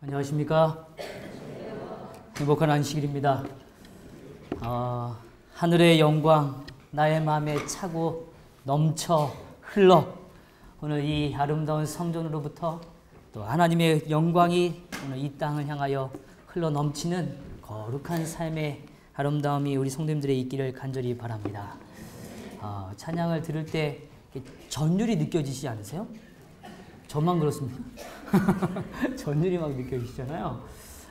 안녕하십니까? 행복한 안식일입니다. 하늘의 영광 나의 마음에 차고 넘쳐 흘러 오늘 이 아름다운 성전으로부터 또 하나님의 영광이 오늘 이 땅을 향하여 흘러 넘치는 거룩한 삶의 아름다움이 우리 성도님들의 있기를 간절히 바랍니다. 찬양을 들을 때 전율이 느껴지지 않으세요? 저만 그렇습니까? 전율이 막 느껴지시잖아요.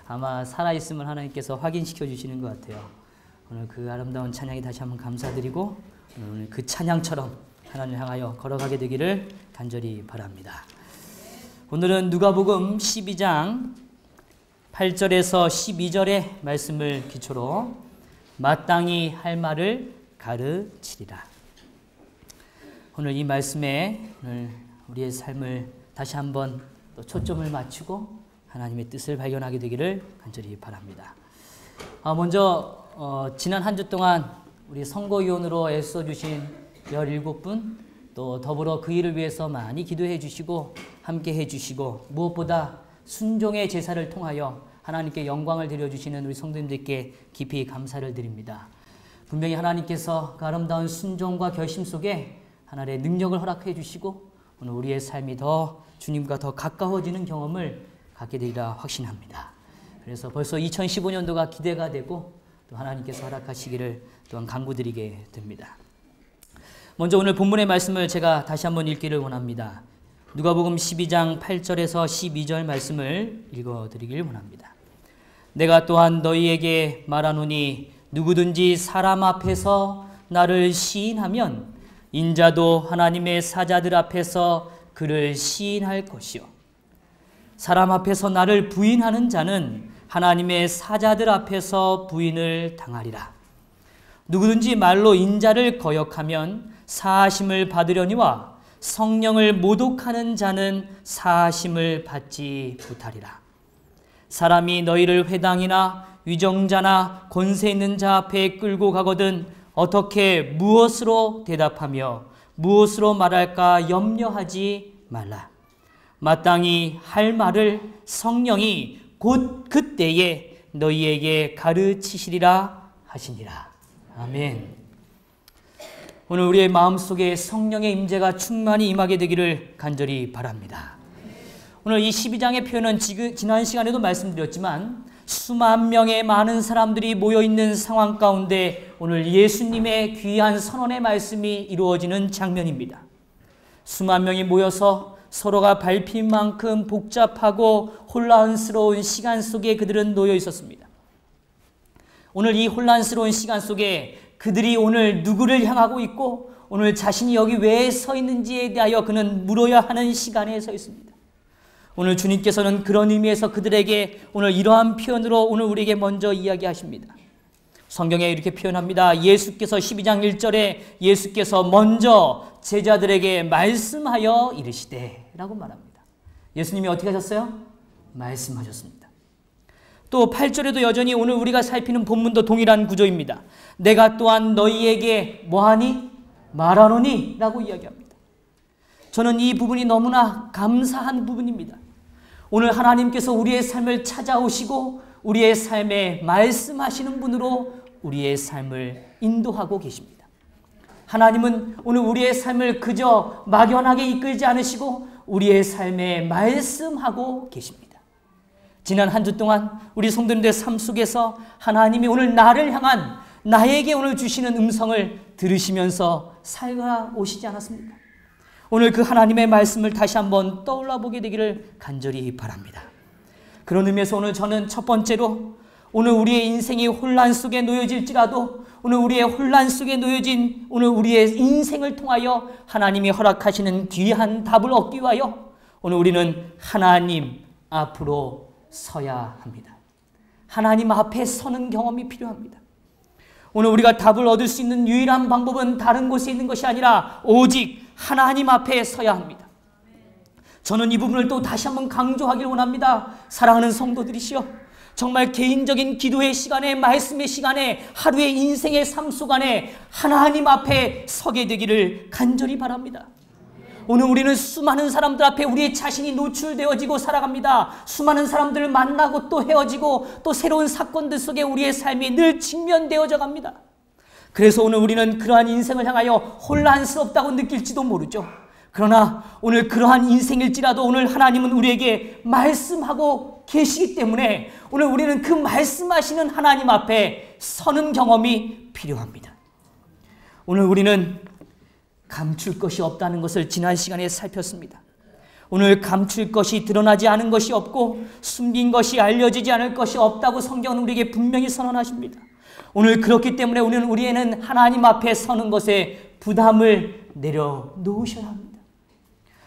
아마 살아있음을 하나님께서 확인시켜 주시는 것 같아요. 오늘 그 아름다운 찬양이 다시 한번 감사드리고 오늘 그 찬양처럼 하나님을 향하여 걸어가게 되기를 간절히 바랍니다. 오늘은 누가복음 12장 8절에서 12절의 말씀을 기초로 마땅히 할 말을 가르치리라. 오늘 이 말씀에 오늘 우리의 삶을 다시 한번 또 초점을 맞추고 하나님의 뜻을 발견하게 되기를 간절히 바랍니다. 먼저 지난 한 주 동안 우리 선거위원으로 애써주신 17분 또 더불어 그 일을 위해서 많이 기도해 주시고 함께 해 주시고 무엇보다 순종의 제사를 통하여 하나님께 영광을 드려주시는 우리 성도님들께 깊이 감사를 드립니다. 분명히 하나님께서 그 아름다운 순종과 결심 속에 하나님의 능력을 허락해 주시고 오늘 우리의 삶이 더 주님과 더 가까워지는 경험을 갖게 되리라 확신합니다. 그래서 벌써 2015년도가 기대가 되고 또 하나님께서 허락하시기를 또한 간구드리게 됩니다. 먼저 오늘 본문의 말씀을 제가 다시 한번 읽기를 원합니다. 누가복음 12장 8절에서 12절 말씀을 읽어드리길 원합니다. 내가 또한 너희에게 말하노니 누구든지 사람 앞에서 나를 시인하면 인자도 하나님의 사자들 앞에서 그를 시인할 것이요 사람 앞에서 나를 부인하는 자는 하나님의 사자들 앞에서 부인을 당하리라. 누구든지 말로 인자를 거역하면 사하심을 받으려니와 성령을 모독하는 자는 사하심을 받지 못하리라. 사람이 너희를 회당이나 위정자나 권세 있는 자 앞에 끌고 가거든 어떻게 무엇으로 대답하며 무엇으로 말할까 염려하지 말라. 마땅히 할 말을 성령이 곧 그때에 너희에게 가르치시리라 하시니라. 아멘. 오늘 우리의 마음속에 성령의 임재가 충만히 임하게 되기를 간절히 바랍니다. 오늘 이 12장의 표현은 지난 시간에도 말씀드렸지만 수만 명의 많은 사람들이 모여있는 상황 가운데 오늘 예수님의 귀한 선언의 말씀이 이루어지는 장면입니다. 수만 명이 모여서 서로가 밟힌 만큼 복잡하고 혼란스러운 시간 속에 그들은 놓여 있었습니다. 오늘 이 혼란스러운 시간 속에 그들이 오늘 누구를 향하고 있고 오늘 자신이 여기 왜 서 있는지에 대하여 그는 물어야 하는 시간에 서 있습니다. 오늘 주님께서는 그런 의미에서 그들에게 오늘 이러한 표현으로 오늘 우리에게 먼저 이야기하십니다. 성경에 이렇게 표현합니다. 예수께서 12장 1절에 예수께서 먼저 제자들에게 말씀하여 이르시되 라고 말합니다. 예수님이 어떻게 하셨어요? 말씀하셨습니다. 또 8절에도 여전히 오늘 우리가 살피는 본문도 동일한 구조입니다. 내가 또한 너희에게 뭐하니? 말하노니 라고 이야기합니다. 저는 이 부분이 너무나 감사한 부분입니다. 오늘 하나님께서 우리의 삶을 찾아오시고 우리의 삶에 말씀하시는 분으로 우리의 삶을 인도하고 계십니다. 하나님은 오늘 우리의 삶을 그저 막연하게 이끌지 않으시고 우리의 삶에 말씀하고 계십니다. 지난 한 주 동안 우리 성도님들의 삶 속에서 하나님이 오늘 나를 향한 나에게 오늘 주시는 음성을 들으시면서 살아오시지 않았습니까? 오늘 그 하나님의 말씀을 다시 한번 떠올라 보게 되기를 간절히 바랍니다. 그런 의미에서 오늘 저는 첫 번째로 오늘 우리의 인생이 혼란 속에 놓여질지라도 오늘 우리의 혼란 속에 놓여진 오늘 우리의 인생을 통하여 하나님이 허락하시는 귀한 답을 얻기 위하여 오늘 우리는 하나님 앞으로 서야 합니다. 하나님 앞에 서는 경험이 필요합니다. 오늘 우리가 답을 얻을 수 있는 유일한 방법은 다른 곳에 있는 것이 아니라 오직 하나님 앞에 서야 합니다. 저는 이 부분을 또 다시 한번 강조하길 원합니다. 사랑하는 성도들이시여, 정말 개인적인 기도의 시간에 말씀의 시간에 하루의 인생의 삶 속 안에 하나님 앞에 서게 되기를 간절히 바랍니다. 오늘 우리는 수많은 사람들 앞에 우리의 자신이 노출되어지고 살아갑니다. 수많은 사람들을 만나고 또 헤어지고 또 새로운 사건들 속에 우리의 삶이 늘 직면되어져 갑니다. 그래서 오늘 우리는 그러한 인생을 향하여 혼란스럽다고 느낄지도 모르죠. 그러나 오늘 그러한 인생일지라도 오늘 하나님은 우리에게 말씀하고 계시기 때문에 오늘 우리는 그 말씀하시는 하나님 앞에 서는 경험이 필요합니다. 오늘 우리는 감출 것이 없다는 것을 지난 시간에 살폈습니다. 오늘 감출 것이 드러나지 않은 것이 없고 숨긴 것이 알려지지 않을 것이 없다고 성경은 우리에게 분명히 선언하십니다. 오늘 그렇기 때문에 우리는 우리에는 하나님 앞에 서는 것에 부담을 내려놓으셔야 합니다.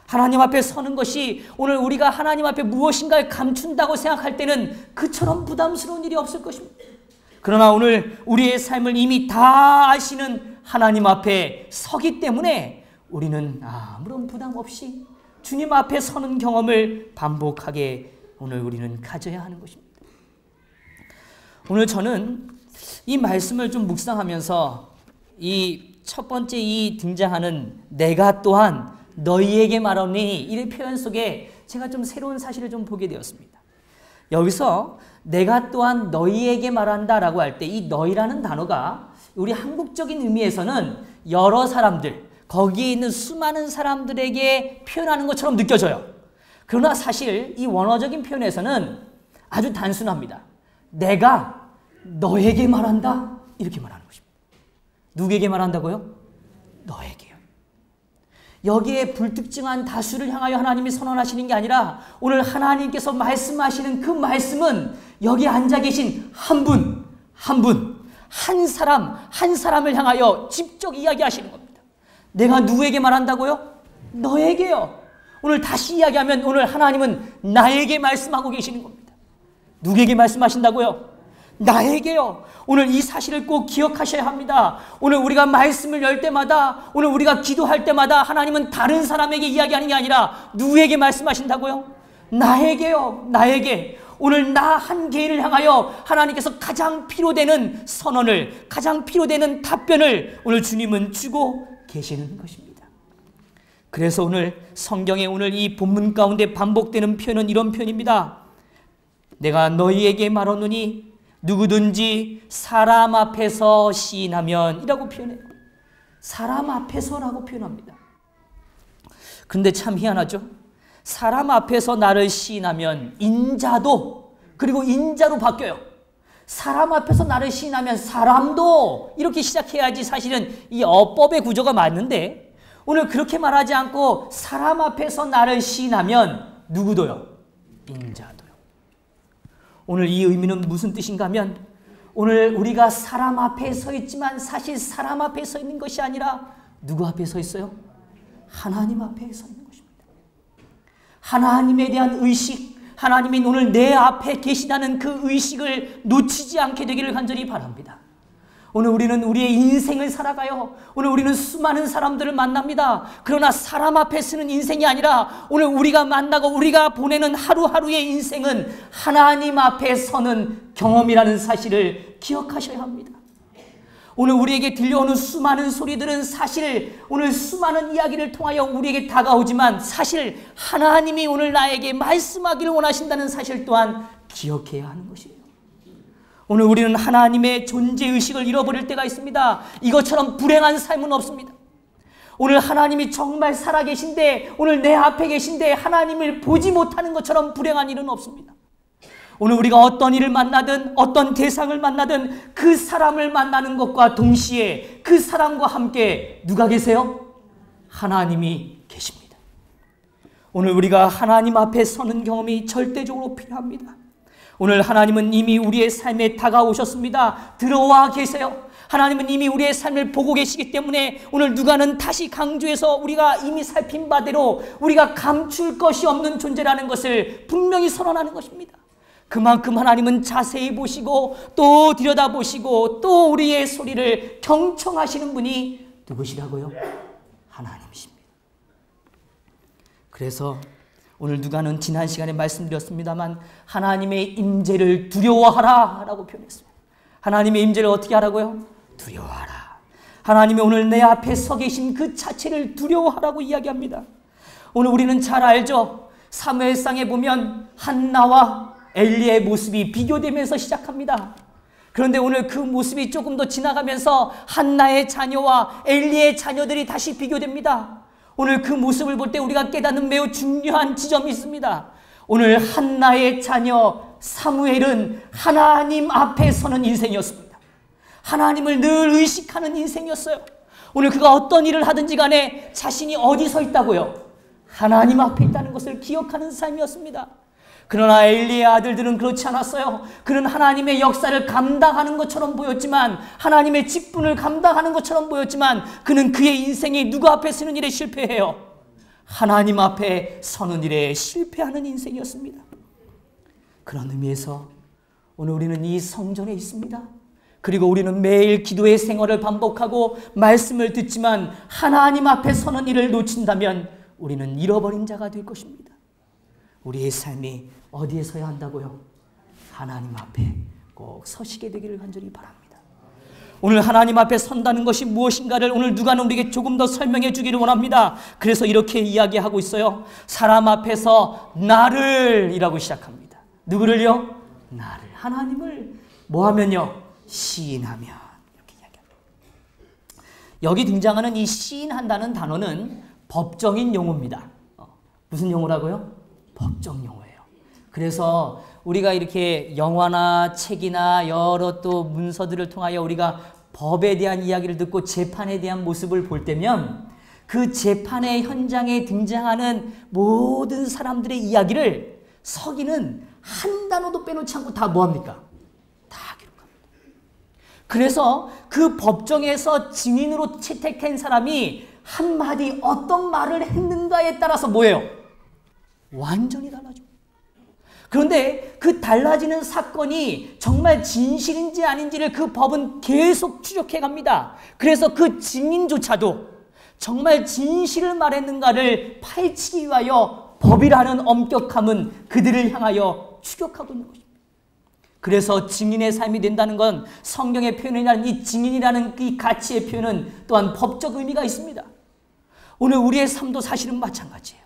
하나님 앞에 서는 것이 오늘 우리가 하나님 앞에 무엇인가를 감춘다고 생각할 때는 그처럼 부담스러운 일이 없을 것입니다. 그러나 오늘 우리의 삶을 이미 다 아시는 하나님 앞에 서기 때문에 우리는 아무런 부담 없이 주님 앞에 서는 경험을 반복하게 오늘 우리는 가져야 하는 것입니다. 오늘 저는 이 말씀을 좀 묵상하면서 이 첫 번째 이 등장하는 내가 또한 너희에게 말하니 이 표현 속에 제가 좀 새로운 사실을 좀 보게 되었습니다. 여기서 내가 또한 너희에게 말한다 라고 할 때 이 너희라는 단어가 우리 한국적인 의미에서는 여러 사람들, 거기에 있는 수많은 사람들에게 표현하는 것처럼 느껴져요. 그러나 사실 이 원어적인 표현에서는 아주 단순합니다. 내가 너에게 말한다 이렇게 말하는 것입니다. 누구에게 말한다고요? 너에게요. 여기에 불특정한 다수를 향하여 하나님이 선언하시는 게 아니라 오늘 하나님께서 말씀하시는 그 말씀은 여기 앉아 계신 한 분, 한 사람을 향하여 직접 이야기하시는 겁니다. 내가 누구에게 말한다고요? 너에게요. 오늘 다시 이야기하면 오늘 하나님은 나에게 말씀하고 계시는 겁니다. 누구에게 말씀하신다고요? 나에게요. 오늘 이 사실을 꼭 기억하셔야 합니다. 오늘 우리가 말씀을 열 때마다, 오늘 우리가 기도할 때마다 하나님은 다른 사람에게 이야기하는 게 아니라 누구에게 말씀하신다고요? 나에게요. 나에게. 오늘 나 한 개인을 향하여 하나님께서 가장 필요되는 선언을, 가장 필요되는 답변을 오늘 주님은 주고 계시는 것입니다. 그래서 오늘 성경에 오늘 이 본문 가운데 반복되는 표현은 이런 표현입니다. 내가 너희에게 말하노니 누구든지 사람 앞에서 시인하면 이라고 표현해요. 사람 앞에서라고 표현합니다. 근데 참 희한하죠. 사람 앞에서 나를 시인하면 인자도 그리고 인자로 바뀌어요. 사람 앞에서 나를 시인하면 사람도 이렇게 시작해야지 사실은 이 어법의 구조가 맞는데 오늘 그렇게 말하지 않고 사람 앞에서 나를 시인하면 누구도요? 인자도요. 오늘 이 의미는 무슨 뜻인가 하면 오늘 우리가 사람 앞에 서 있지만 사실 사람 앞에 서 있는 것이 아니라 누구 앞에 서 있어요? 하나님 앞에 서 있는 것입니다. 하나님에 대한 의식, 하나님이 오늘 내 앞에 계시다는 그 의식을 놓치지 않게 되기를 간절히 바랍니다. 오늘 우리는 우리의 인생을 살아가요. 오늘 우리는 수많은 사람들을 만납니다. 그러나 사람 앞에 서는 인생이 아니라 오늘 우리가 만나고 우리가 보내는 하루하루의 인생은 하나님 앞에 서는 경험이라는 사실을 기억하셔야 합니다. 오늘 우리에게 들려오는 수많은 소리들은 사실 오늘 수많은 이야기를 통하여 우리에게 다가오지만 사실 하나님이 오늘 나에게 말씀하기를 원하신다는 사실 또한 기억해야 하는 것이에요. 오늘 우리는 하나님의 존재의식을 잃어버릴 때가 있습니다. 이것처럼 불행한 삶은 없습니다. 오늘 하나님이 정말 살아계신데 오늘 내 앞에 계신데 하나님을 보지 못하는 것처럼 불행한 일은 없습니다. 오늘 우리가 어떤 일을 만나든 어떤 대상을 만나든 그 사람을 만나는 것과 동시에 그 사람과 함께 누가 계세요? 하나님이 계십니다. 오늘 우리가 하나님 앞에 서는 경험이 절대적으로 필요합니다. 오늘 하나님은 이미 우리의 삶에 다가오셨습니다. 들어와 계세요. 하나님은 이미 우리의 삶을 보고 계시기 때문에 오늘 누가는 다시 강조해서 우리가 이미 살핀 바대로 우리가 감출 것이 없는 존재라는 것을 분명히 선언하는 것입니다. 그만큼 하나님은 자세히 보시고 또 들여다보시고 또 우리의 소리를 경청하시는 분이 누구시라고요? 하나님이십니다. 그래서 오늘 누가는 지난 시간에 말씀드렸습니다만 하나님의 임재를 두려워하라 라고 표현했습니다. 하나님의 임재를 어떻게 하라고요? 두려워하라. 하나님이 오늘 내 앞에 서 계신 그 자체를 두려워하라고 이야기합니다. 오늘 우리는 잘 알죠. 사무엘상에 보면 한나와 엘리의 모습이 비교되면서 시작합니다. 그런데 오늘 그 모습이 조금 더 지나가면서 한나의 자녀와 엘리의 자녀들이 다시 비교됩니다. 오늘 그 모습을 볼 때 우리가 깨닫는 매우 중요한 지점이 있습니다. 오늘 한나의 자녀 사무엘은 하나님 앞에 서는 인생이었습니다. 하나님을 늘 의식하는 인생이었어요. 오늘 그가 어떤 일을 하든지 간에 자신이 어디 서 있다고요? 하나님 앞에 있다는 것을 기억하는 삶이었습니다. 그러나 엘리의 아들들은 그렇지 않았어요. 그는 하나님의 역사를 감당하는 것처럼 보였지만, 하나님의 직분을 감당하는 것처럼 보였지만, 그는 그의 인생이 누구 앞에 서는 일에 실패해요? 하나님 앞에 서는 일에 실패하는 인생이었습니다. 그런 의미에서 오늘 우리는 이 성전에 있습니다. 그리고 우리는 매일 기도의 생활을 반복하고 말씀을 듣지만 하나님 앞에 서는 일을 놓친다면 우리는 잃어버린 자가 될 것입니다. 우리의 삶이 어디에 서야 한다고요? 하나님 앞에 꼭 서시게 되기를 간절히 바랍니다. 오늘 하나님 앞에 선다는 것이 무엇인가를 오늘 누가는 우리에게 조금 더 설명해 주기를 원합니다. 그래서 이렇게 이야기하고 있어요. 사람 앞에서 나를 이라고 시작합니다. 누구를요? 나를. 하나님을 뭐하면요? 시인하면. 이렇게 이야기합니다. 여기 등장하는 이 시인한다는 단어는 법정인 용어입니다. 무슨 용어라고요? 법정 용어예요. 그래서 우리가 이렇게 영화나 책이나 여러 또 문서들을 통하여 우리가 법에 대한 이야기를 듣고 재판에 대한 모습을 볼 때면 그 재판의 현장에 등장하는 모든 사람들의 이야기를 서기는 한 단어도 빼놓지 않고 다 뭐합니까? 다 기록합니다. 그래서 그 법정에서 증인으로 채택한 사람이 한마디 어떤 말을 했는가에 따라서 뭐예요? 완전히 달라져. 그런데 그 달라지는 사건이 정말 진실인지 아닌지를 그 법은 계속 추적해 갑니다. 그래서 그 증인조차도 정말 진실을 말했는가를 파헤치기 위하여 법이라는 엄격함은 그들을 향하여 추격하고 있는 것입니다. 그래서 증인의 삶이 된다는 건 성경의 표현이라는 이 증인이라는 이 가치의 표현은 또한 법적 의미가 있습니다. 오늘 우리의 삶도 사실은 마찬가지예요.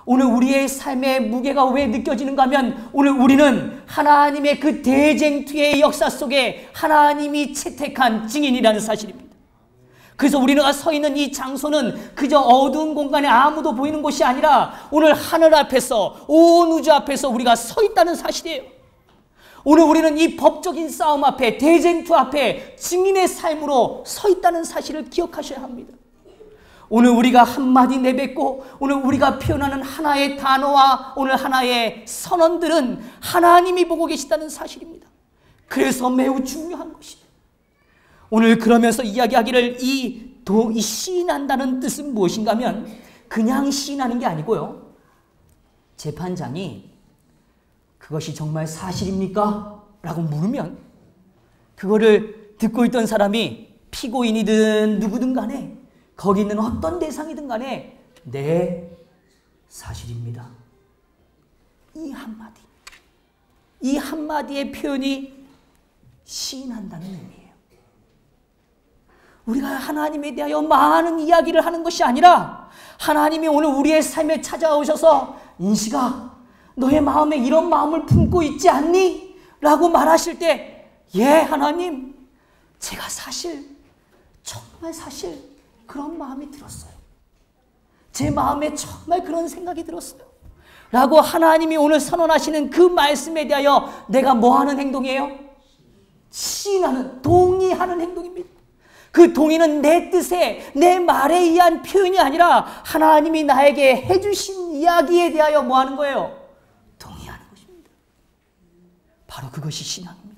오늘 우리의 삶의 무게가 왜 느껴지는가 하면 오늘 우리는 하나님의 그 대쟁투의 역사 속에 하나님이 채택한 증인이라는 사실입니다. 그래서 우리가 서 있는 이 장소는 그저 어두운 공간에 아무도 보이는 곳이 아니라 오늘 하늘 앞에서 온 우주 앞에서 우리가 서 있다는 사실이에요. 오늘 우리는 이 법적인 싸움 앞에 대쟁투 앞에 증인의 삶으로 서 있다는 사실을 기억하셔야 합니다. 오늘 우리가 한마디 내뱉고 오늘 우리가 표현하는 하나의 단어와 오늘 하나의 선언들은 하나님이 보고 계시다는 사실입니다. 그래서 매우 중요한 것이에요. 오늘 그러면서 이야기하기를 이 시인한다는 뜻은 무엇인가 하면 그냥 시인하는 게 아니고요. 재판장이 그것이 정말 사실입니까? 라고 물으면 그거를 듣고 있던 사람이 피고인이든 누구든 간에 거기 있는 어떤 대상이든 간에 네, 사실입니다. 이 한마디의 표현이 시인한다는 의미예요. 우리가 하나님에 대하여 많은 이야기를 하는 것이 아니라 하나님이 오늘 우리의 삶에 찾아오셔서 인식아, 너의 마음에 이런 마음을 품고 있지 않니? 라고 말하실 때 예, 하나님, 제가 정말 그런 마음이 들었어요. 제 마음에 정말 그런 생각이 들었어요. 라고 하나님이 오늘 선언하시는 그 말씀에 대하여 내가 뭐 하는 행동이에요? 시인하는, 동의하는 행동입니다. 그 동의는 내 뜻에, 내 말에 의한 표현이 아니라 하나님이 나에게 해주신 이야기에 대하여 뭐 하는 거예요? 동의하는 것입니다. 바로 그것이 신앙입니다.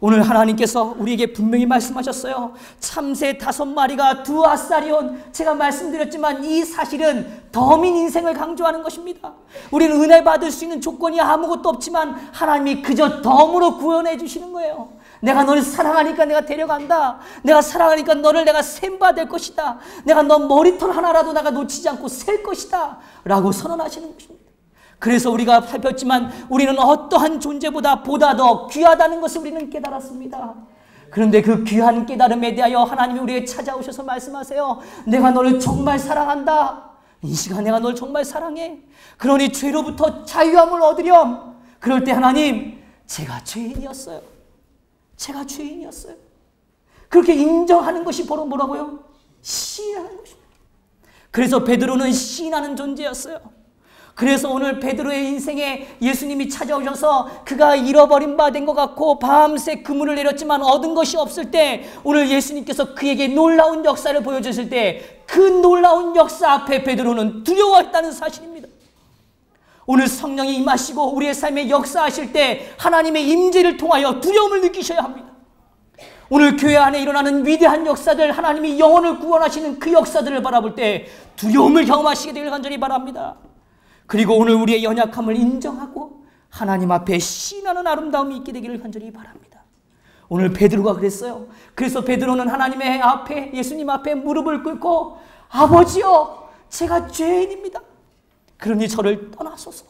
오늘 하나님께서 우리에게 분명히 말씀하셨어요. 참새 5마리가 2아사리온. 제가 말씀드렸지만 이 사실은 덤인 인생을 강조하는 것입니다. 우리는 은혜 받을 수 있는 조건이 아무것도 없지만 하나님이 그저 덤으로 구원해 주시는 거예요. 내가 너를 사랑하니까 내가 데려간다. 내가 사랑하니까 너를 내가 셈받을 것이다. 내가 너 머리털 하나라도 내가 놓치지 않고 셀 것이다. 라고 선언하시는 것입니다. 그래서 우리가 살폈지만 우리는 어떠한 존재보다 보다 더 귀하다는 것을 우리는 깨달았습니다. 그런데 그 귀한 깨달음에 대하여 하나님이 우리에게 찾아오셔서 말씀하세요. 내가 너를 정말 사랑한다. 이 시간 내가 널 정말 사랑해. 그러니 죄로부터 자유함을 얻으렴. 그럴 때 하나님, 제가 죄인이었어요. 제가 죄인이었어요. 그렇게 인정하는 것이 바로 뭐라고요? 시인하는 것입니다. 그래서 베드로는 시인하는 존재였어요. 그래서 오늘 베드로의 인생에 예수님이 찾아오셔서 그가 잃어버린 바 된 것 같고 밤새 그물을 내렸지만 얻은 것이 없을 때 오늘 예수님께서 그에게 놀라운 역사를 보여주실 때 그 놀라운 역사 앞에 베드로는 두려워했다는 사실입니다. 오늘 성령이 임하시고 우리의 삶에 역사하실 때 하나님의 임재를 통하여 두려움을 느끼셔야 합니다. 오늘 교회 안에 일어나는 위대한 역사들, 하나님이 영혼을 구원하시는 그 역사들을 바라볼 때 두려움을 경험하시게 되길 간절히 바랍니다. 그리고 오늘 우리의 연약함을 인정하고 하나님 앞에 시인하는 아름다움이 있게 되기를 간절히 바랍니다. 오늘 베드로가 그랬어요. 그래서 베드로는 하나님의 앞에, 예수님 앞에 무릎을 꿇고 아버지여, 제가 죄인입니다. 그러니 저를 떠나소서.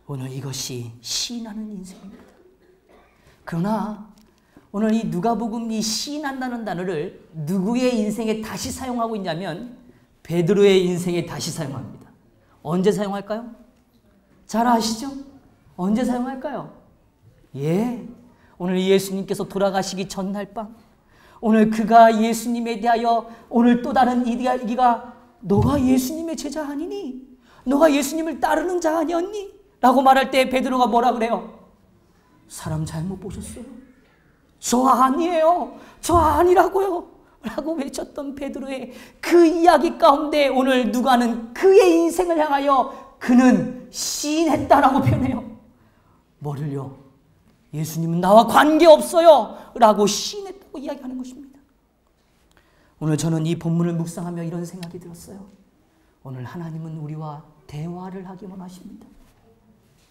오늘 이것이 시인하는 인생입니다. 그러나 오늘 이 누가복음 이 시인한다는 단어를 누구의 인생에 다시 사용하고 있냐면 베드로의 인생에 다시 사용합니다. 언제 사용할까요? 잘 아시죠? 언제 사용할까요? 오늘 예수님께서 돌아가시기 전날 밤, 오늘 그가 예수님에 대하여 오늘 또 다른 이야기가 너가 예수님의 제자 아니니? 너가 예수님을 따르는 자 아니었니? 라고 말할 때 베드로가 뭐라 그래요? 사람 잘못 보셨어요. 저 아니에요. 저 아니라고요. 라고 외쳤던 베드로의 그 이야기 가운데 오늘 누가는 그의 인생을 향하여 그는 시인했다라고 표현해요. 뭐를요? 예수님은 나와 관계없어요. 라고 시인했다고 이야기하는 것입니다. 오늘 저는 이 본문을 묵상하며 이런 생각이 들었어요. 오늘 하나님은 우리와 대화를 하기 원하십니다.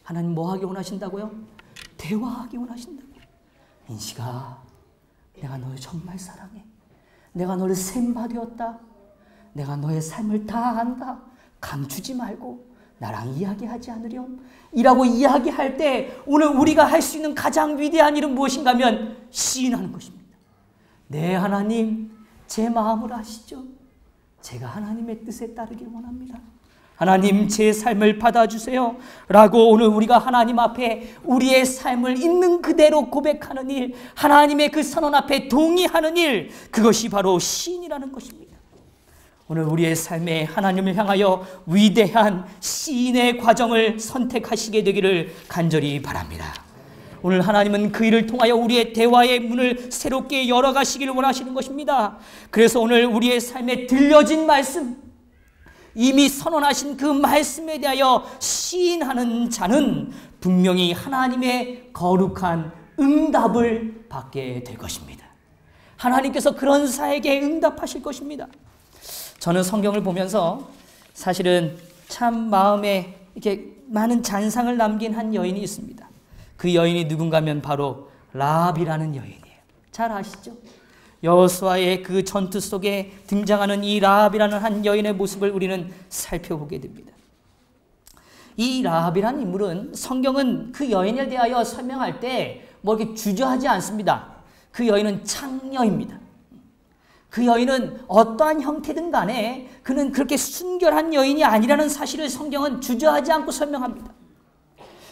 하나님 뭐 하기 원하신다고요? 대화하기 원하신다고요. 인식아, 내가 너를 정말 사랑해. 내가 너를 샘바 되었다. 내가 너의 삶을 다 안다. 감추지 말고 나랑 이야기하지 않으렴. 이라고 이야기할 때 오늘 우리가 할 수 있는 가장 위대한 일은 무엇인가 하면 시인하는 것입니다. 네, 하나님, 제 마음을 아시죠? 제가 하나님의 뜻에 따르길 원합니다. 하나님, 제 삶을 받아주세요. 라고 오늘 우리가 하나님 앞에 우리의 삶을 있는 그대로 고백하는 일, 하나님의 그 선언 앞에 동의하는 일, 그것이 바로 시인이라는 것입니다. 오늘 우리의 삶에 하나님을 향하여 위대한 시인의 과정을 선택하시게 되기를 간절히 바랍니다. 오늘 하나님은 그 일을 통하여 우리의 대화의 문을 새롭게 열어가시기를 원하시는 것입니다. 그래서 오늘 우리의 삶에 들려진 말씀, 이미 선언하신 그 말씀에 대하여 시인하는 자는 분명히 하나님의 거룩한 응답을 받게 될 것입니다. 하나님께서 그런 자에게 응답하실 것입니다. 저는 성경을 보면서 사실은 참 마음에 이렇게 많은 잔상을 남긴 한 여인이 있습니다. 그 여인이 누군가 하면 바로 라합이라는 여인이에요. 잘 아시죠? 여호수아의 그 전투 속에 등장하는 이 라합이라는 한 여인의 모습을 우리는 살펴보게 됩니다. 이 라합이라는 인물은 성경은 그 여인에 대하여 설명할 때 뭐 이렇게 주저하지 않습니다. 그 여인은 창녀입니다. 그 여인은 어떠한 형태든 간에 그는 그렇게 순결한 여인이 아니라는 사실을 성경은 주저하지 않고 설명합니다.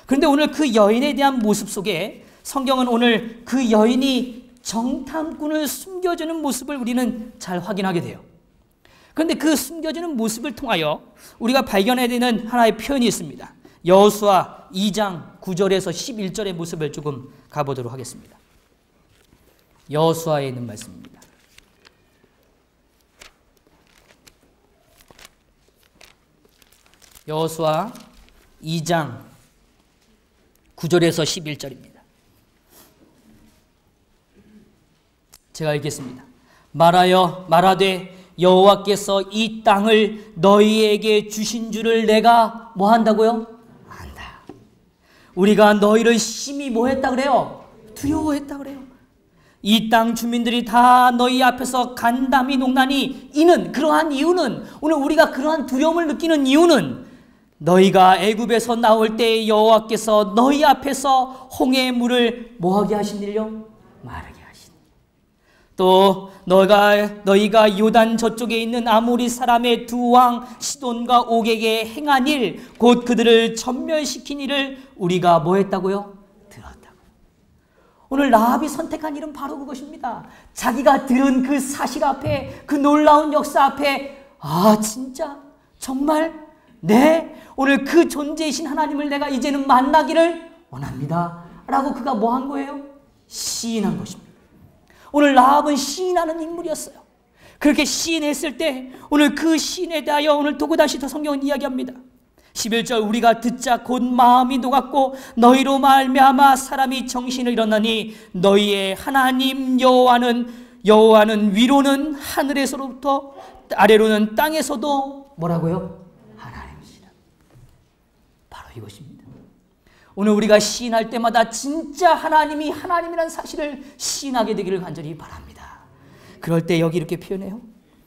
그런데 오늘 그 여인에 대한 모습 속에 성경은 오늘 그 여인이 정탐꾼을 숨겨주는 모습을 우리는 잘 확인하게 돼요. 그런데 그 숨겨주는 모습을 통하여 우리가 발견해야 되는 하나의 표현이 있습니다. 여호수아 2장 9절에서 11절의 모습을 조금 가보도록 하겠습니다. 여호수아에 있는 말씀입니다. 여호수아 2장 9절에서 11절입니다. 제가 읽겠습니다. 말하되 여호와께서 이 땅을 너희에게 주신 줄을 내가 뭐 한다고요? 안다. 우리가 너희를 심히 뭐 했다 그래요? 두려워했다 그래요. 이 땅 주민들이 다 너희 앞에서 간담이 농나니 그러한 이유는 오늘 우리가 그러한 두려움을 느끼는 이유는 너희가 애굽에서 나올 때 여호와께서 너희 앞에서 홍해의 물을 뭐하게 하신 일요? 마르게 하신. 또 너희가 요단 저쪽에 있는 아모리 사람의 두 왕 시돈과 옥에게 행한 일, 곧 그들을 전멸시킨 일을 우리가 뭐 했다고요? 들었다고. 오늘 라합이 선택한 일은 바로 그것입니다. 자기가 들은 그 사실 앞에, 그 놀라운 역사 앞에, 진짜 정말 오늘 그 존재이신 하나님을 내가 이제는 만나기를 원합니다 라고 그가 뭐 한 거예요? 시인한 것입니다. 오늘 라합은 시인하는 인물이었어요. 그렇게 시인했을 때 오늘 그 시인에 대하여 오늘 또다시 더 성경은 이야기합니다. 11절 우리가 듣자 곧 마음이 녹았고 너희로 말미암아 사람이 정신을 잃었나니 너희의 하나님 여호와는 위로는 하늘에서부터 아래로는 땅에서도 뭐라고요? 하나님이시라. 바로 이것입니다. 오늘 우리가 시인할 때마다 진짜 하나님이 하나님이라는 사실을 시인하게 되기를 간절히 바랍니다. 그럴 때 여기 이렇게 표현해요.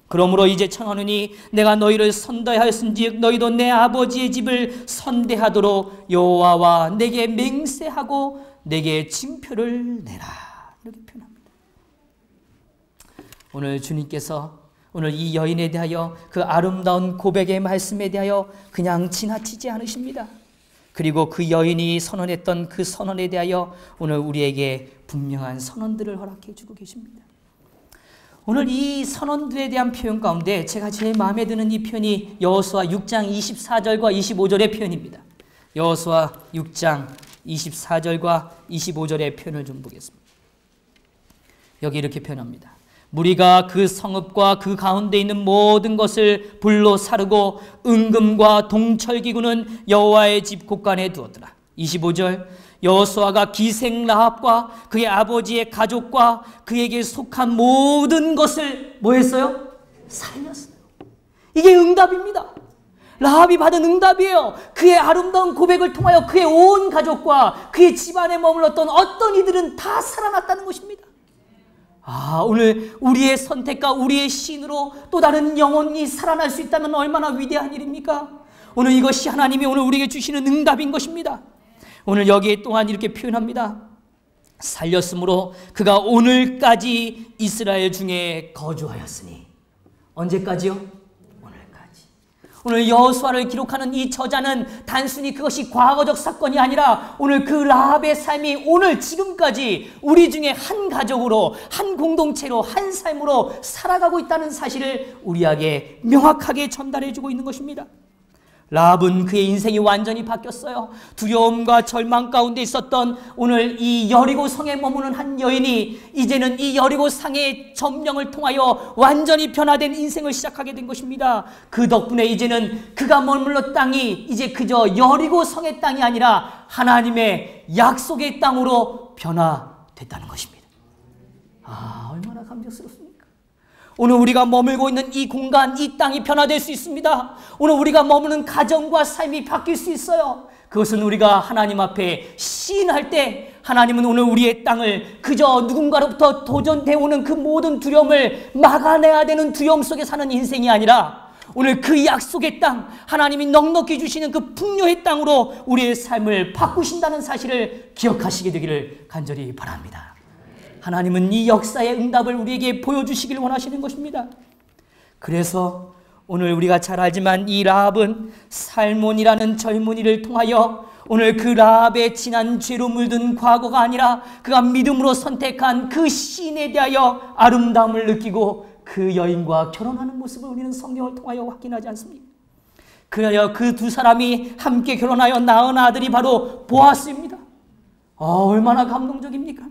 그러므로 이제 청하노니 내가 너희를 선대하였은즉 너희도 내 아버지의 집을 선대하도록 여호와와 내게 맹세하고 내게 징표를 내라. 이렇게 표현합니다. 오늘 주님께서 오늘 이 여인에 대하여 그 아름다운 고백의 말씀에 대하여 그냥 지나치지 않으십니다. 그리고 그 여인이 선언했던 그 선언에 대하여 오늘 우리에게 분명한 선언들을 허락해 주고 계십니다. 오늘 이 선언들에 대한 표현 가운데 제가 제일 마음에 드는 이 표현이 여호수아 6장 24절과 25절의 표현입니다. 여호수아 6장 24절과 25절의 표현을 좀 보겠습니다. 여기 이렇게 표현합니다. 무리가 그 성읍과 그 가운데 있는 모든 것을 불로 사르고 은금과 동철기구는 여호와의 집 곳간에 두었더라. 25절 여호수아가 기생 라합과 그의 아버지의 가족과 그에게 속한 모든 것을 뭐 했어요? 살렸어요. 이게 응답입니다. 라합이 받은 응답이에요. 그의 아름다운 고백을 통하여 그의 온 가족과 그의 집안에 머물렀던 어떤 이들은 다 살아났다는 것입니다. 오늘 우리의 선택과 우리의 신으로 또 다른 영혼이 살아날 수 있다면 얼마나 위대한 일입니까? 오늘 이것이 하나님이 오늘 우리에게 주시는 응답인 것입니다. 오늘 여기에 또한 이렇게 표현합니다. 살렸으므로 그가 오늘까지 이스라엘 중에 거주하였으니. 언제까지요? 오늘 여호수아를 기록하는 이 저자는 단순히 그것이 과거적 사건이 아니라 오늘 그 라합의 삶이 오늘 지금까지 우리 중에 한 가족으로, 한 공동체로, 한 삶으로 살아가고 있다는 사실을 우리에게 명확하게 전달해주고 있는 것입니다. 라합은 그의 인생이 완전히 바뀌었어요. 두려움과 절망 가운데 있었던 오늘 이 여리고 성에 머무는 한 여인이 이제는 이 여리고 성의 점령을 통하여 완전히 변화된 인생을 시작하게 된 것입니다. 그 덕분에 이제는 그가 머물러 땅이 이제 그저 여리고 성의 땅이 아니라 하나님의 약속의 땅으로 변화됐다는 것입니다. 얼마나 감격스럽습니까? 오늘 우리가 머물고 있는 이 공간, 이 땅이 변화될 수 있습니다. 오늘 우리가 머무는 가정과 삶이 바뀔 수 있어요. 그것은 우리가 하나님 앞에 시인할 때 하나님은 오늘 우리의 땅을 그저 누군가로부터 도전되어 오는 그 모든 두려움을 막아내야 되는 두려움 속에 사는 인생이 아니라 오늘 그 약속의 땅, 하나님이 넉넉히 주시는 그 풍요의 땅으로 우리의 삶을 바꾸신다는 사실을 기억하시게 되기를 간절히 바랍니다. 하나님은 이 역사의 응답을 우리에게 보여주시길 원하시는 것입니다. 그래서 오늘 우리가 잘 알지만 이 라합은 살몬이라는 젊은이를 통하여 오늘 그 라합의 지난 죄로 물든 과거가 아니라 그가 믿음으로 선택한 그 시인에 대하여 아름다움을 느끼고 그 여인과 결혼하는 모습을 우리는 성경을 통하여 확인하지 않습니까? 그래야 그 두 사람이 함께 결혼하여 낳은 아들이 바로 보아스입니다. 얼마나 감동적입니까?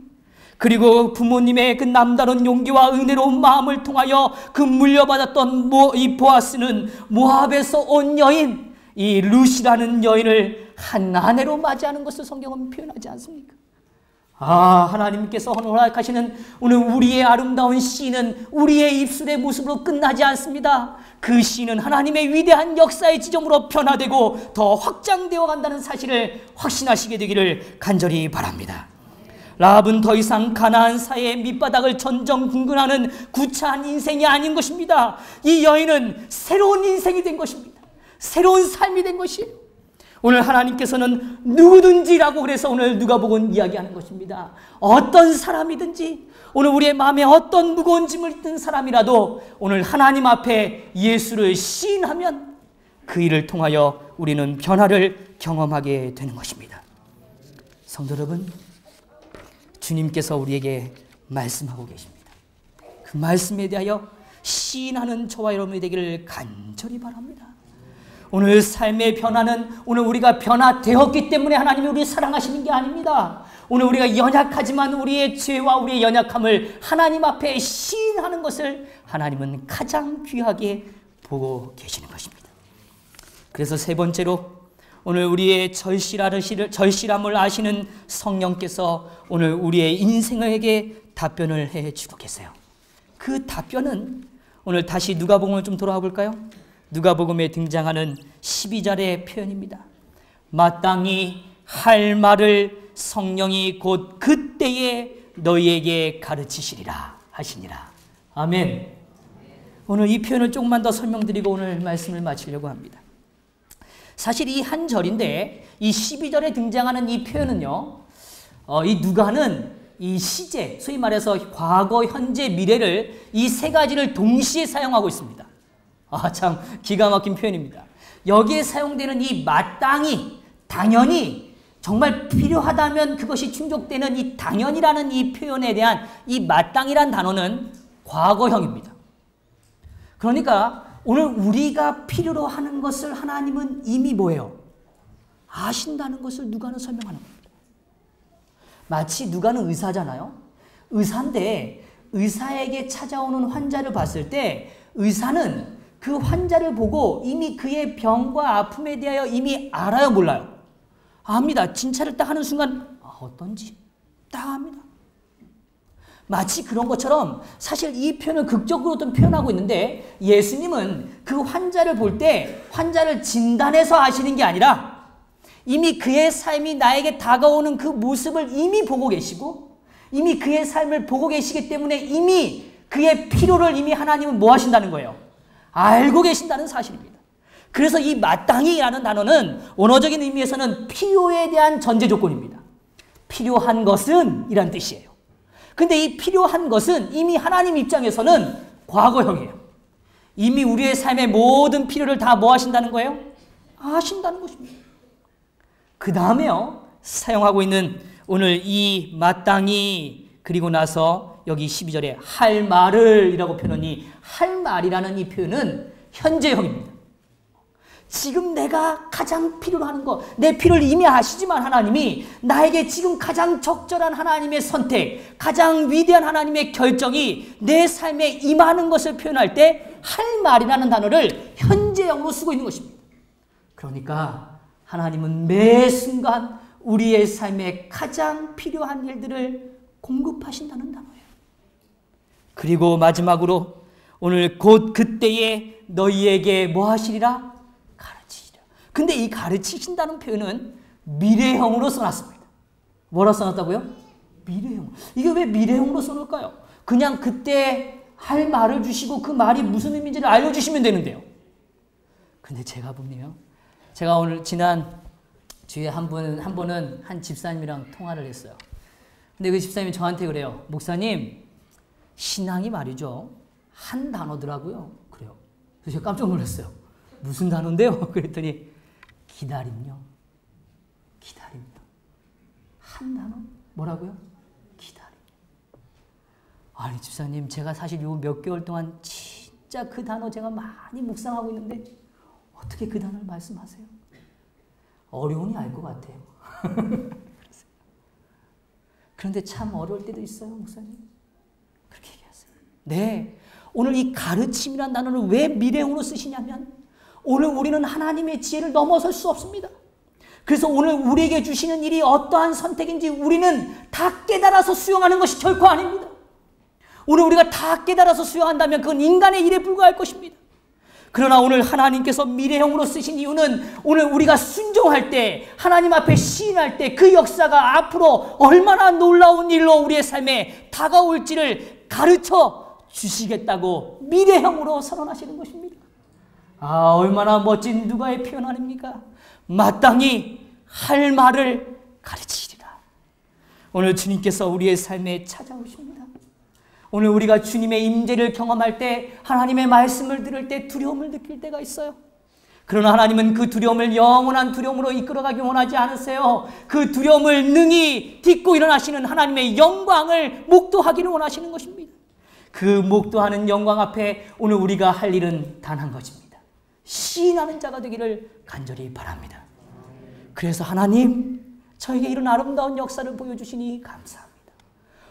그리고 부모님의 그 남다른 용기와 은혜로운 마음을 통하여 그 물려받았던 이 보아스는 모압에서 온 여인, 이 룻이라는 여인을 한 아내로 맞이하는 것을 성경은 표현하지 않습니까? 하나님께서 허락하시는 오늘 우리의 아름다운 시는 우리의 입술의 모습으로 끝나지 않습니다. 그 시는 하나님의 위대한 역사의 지점으로 변화되고 더 확장되어 간다는 사실을 확신하시게 되기를 간절히 바랍니다. 라합은 더 이상 가나안 사회의 밑바닥을 전전긍긍하는 구차한 인생이 아닌 것입니다. 이 여인은 새로운 인생이 된 것입니다. 새로운 삶이 된 것이에요. 오늘 하나님께서는 누구든지라고 그래서 오늘 누가복음 이야기하는 것입니다. 어떤 사람이든지 오늘 우리의 마음에 어떤 무거운 짐을 든 사람이라도 오늘 하나님 앞에 예수를 시인하면 그 일을 통하여 우리는 변화를 경험하게 되는 것입니다. 성도 여러분, 주님께서 우리에게 말씀하고 계십니다. 그 말씀에 대하여 시인하는 저와 여러분이 되기를 간절히 바랍니다. 오늘 삶의 변화는 오늘 우리가 변화되었기 때문에 하나님이 우리를 사랑하시는 게 아닙니다. 오늘 우리가 연약하지만 우리의 죄와 우리의 연약함을 하나님 앞에 시인하는 것을 하나님은 가장 귀하게 보고 계시는 것입니다. 그래서 세 번째로 오늘 우리의 절실함을 아시는 성령께서 오늘 우리의 인생에게 답변을 해주고 계세요. 그 답변은 오늘 다시 누가복음을 좀 돌아와 볼까요? 누가복음에 등장하는 12절의 표현입니다. 마땅히 할 말을 성령이 곧 그때에 너희에게 가르치시리라 하시니라. 아멘. 오늘 이 표현을 조금만 더 설명드리고 오늘 말씀을 마치려고 합니다. 사실 이 한 절인데 이 12절에 등장하는 이 표현은요, 이 누가는 이 시제, 소위 말해서 과거, 현재, 미래를 이 세 가지를 동시에 사용하고 있습니다. 참 기가 막힌 표현입니다. 여기에 사용되는 이 마땅히, 당연히, 정말 필요하다면 그것이 충족되는 이 당연이라는 이 표현에 대한 이 마땅이란 단어는 과거형입니다. 그러니까 오늘 우리가 필요로 하는 것을 하나님은 이미 뭐예요? 아신다는 것을 누가는 설명하는 겁니다. 마치 누가는 의사잖아요. 의사인데 의사에게 찾아오는 환자를 봤을 때 의사는 그 환자를 보고 이미 그의 병과 아픔에 대하여 이미 알아요, 몰라요? 압니다. 진찰을 딱 하는 순간 어떤지 딱 압니다. 마치 그런 것처럼 사실 이 표현을 극적으로 좀 표현하고 있는데 예수님은 그 환자를 볼 때 환자를 진단해서 아시는 게 아니라 이미 그의 삶이 나에게 다가오는 그 모습을 이미 보고 계시고 이미 그의 삶을 보고 계시기 때문에 이미 그의 필요를 이미 하나님은 뭐 하신다는 거예요? 알고 계신다는 사실입니다. 그래서 이 마땅히라는 단어는 원어적인 의미에서는 필요에 대한 전제 조건입니다. 필요한 것은 이란 뜻이에요. 근데 이 필요한 것은 이미 하나님 입장에서는 과거형이에요. 이미 우리의 삶의 모든 필요를 다 뭐 하신다는 거예요? 아신다는 것입니다. 그 다음에요, 사용하고 있는 오늘 이 마땅히 그리고 나서 여기 12절에 할 말을 이라고 표현하니 할 말이라는 이 표현은 현재형입니다. 지금 내가 가장 필요로 하는 거, 내 필요를 이미 아시지만 하나님이 나에게 지금 가장 적절한 하나님의 선택, 가장 위대한 하나님의 결정이 내 삶에 임하는 것을 표현할 때 할 말이라는 단어를 현재형으로 쓰고 있는 것입니다. 그러니까 하나님은 매 순간 우리의 삶에 가장 필요한 일들을 공급하신다는 단어예요. 그리고 마지막으로 오늘 곧 그때에 너희에게 뭐 하시리라? 가르치시리라. 근데 이 가르치신다는 표현은 미래형으로 써놨습니다. 뭐라 써놨다고요? 미래형. 이게 왜 미래형으로 써놓을까요? 그냥 그때 할 말을 주시고 그 말이 무슨 의미인지를 알려주시면 되는데요. 근데 제가 보면요, 제가 오늘 지난 주에 한 번은 한 집사님이랑 통화를 했어요. 근데 그 집사님이 저한테 그래요. 목사님, 신앙이 말이죠, 한 단어더라고요. 그래요. 그래서 제가 깜짝 놀랐어요. 무슨 단어인데요? 그랬더니 기다림요. 기다림요. 한 단어? 뭐라고요? 기다림. 아니 집사님, 제가 사실 요 몇 개월 동안 진짜 그 단어 제가 많이 묵상하고 있는데 어떻게 그 단어를 말씀하세요? 어려우니 알 것 같아요. 그런데 참 어려울 때도 있어요, 목사님. 그렇게 얘기하세요. 네, 오늘 이 가르침이라는 단어를 왜 미래형으로 쓰시냐면 오늘 우리는 하나님의 지혜를 넘어설 수 없습니다. 그래서 오늘 우리에게 주시는 일이 어떠한 선택인지 우리는 다 깨달아서 수용하는 것이 결코 아닙니다. 오늘 우리가 다 깨달아서 수용한다면 그건 인간의 일에 불과할 것입니다. 그러나 오늘 하나님께서 미래형으로 쓰신 이유는 오늘 우리가 순종할 때, 하나님 앞에 시인할 때 그 역사가 앞으로 얼마나 놀라운 일로 우리의 삶에 다가올지를 가르쳐 주시겠다고 미래형으로 선언하시는 것입니다. 아, 얼마나 멋진 누가의 표현 아닙니까? 마땅히 할 말을 가르치시리라. 오늘 주님께서 우리의 삶에 찾아오십니다. 오늘 우리가 주님의 임재를 경험할 때, 하나님의 말씀을 들을 때 두려움을 느낄 때가 있어요. 그러나 하나님은 그 두려움을 영원한 두려움으로 이끌어가기 원하지 않으세요. 그 두려움을 능히 딛고 일어나시는 하나님의 영광을 목도하기를 원하시는 것입니다. 그 목도하는 영광 앞에 오늘 우리가 할 일은 단 한 가지입니다. 시인하는 자가 되기를 간절히 바랍니다. 그래서 하나님, 저에게 이런 아름다운 역사를 보여주시니 감사합니다.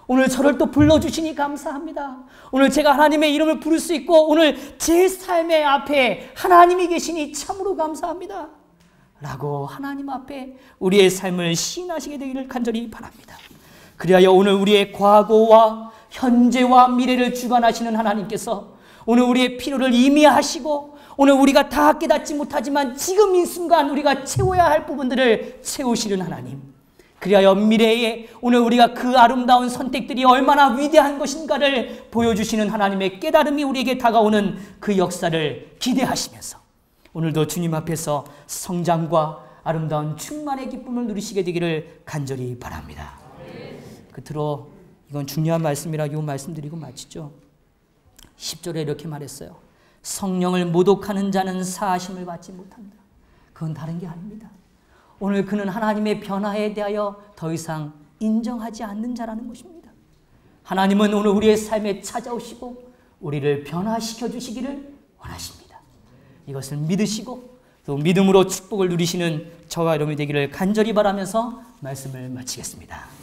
오늘 저를 또 불러주시니 감사합니다. 오늘 제가 하나님의 이름을 부를 수 있고 오늘 제 삶의 앞에 하나님이 계시니 참으로 감사합니다. 라고 하나님 앞에 우리의 삶을 시인하시게 되기를 간절히 바랍니다. 그리하여 오늘 우리의 과거와 현재와 미래를 주관하시는 하나님께서 오늘 우리의 필요를 임의하시고 오늘 우리가 다 깨닫지 못하지만 지금 이 순간 우리가 채워야 할 부분들을 채우시는 하나님, 그리하여 미래에 오늘 우리가 그 아름다운 선택들이 얼마나 위대한 것인가를 보여주시는 하나님의 깨달음이 우리에게 다가오는 그 역사를 기대하시면서 오늘도 주님 앞에서 성장과 아름다운 충만의 기쁨을 누리시게 되기를 간절히 바랍니다. 끝으로 이건 중요한 말씀이라 이 말씀드리고 마치죠. 10절에 이렇게 말했어요. 성령을 모독하는 자는 사하심을 받지 못한다. 그건 다른 게 아닙니다. 오늘 그는 하나님의 변화에 대하여 더 이상 인정하지 않는 자라는 것입니다. 하나님은 오늘 우리의 삶에 찾아오시고 우리를 변화시켜 주시기를 원하십니다. 이것을 믿으시고 또 믿음으로 축복을 누리시는 저와 여러분이 되기를 간절히 바라면서 말씀을 마치겠습니다.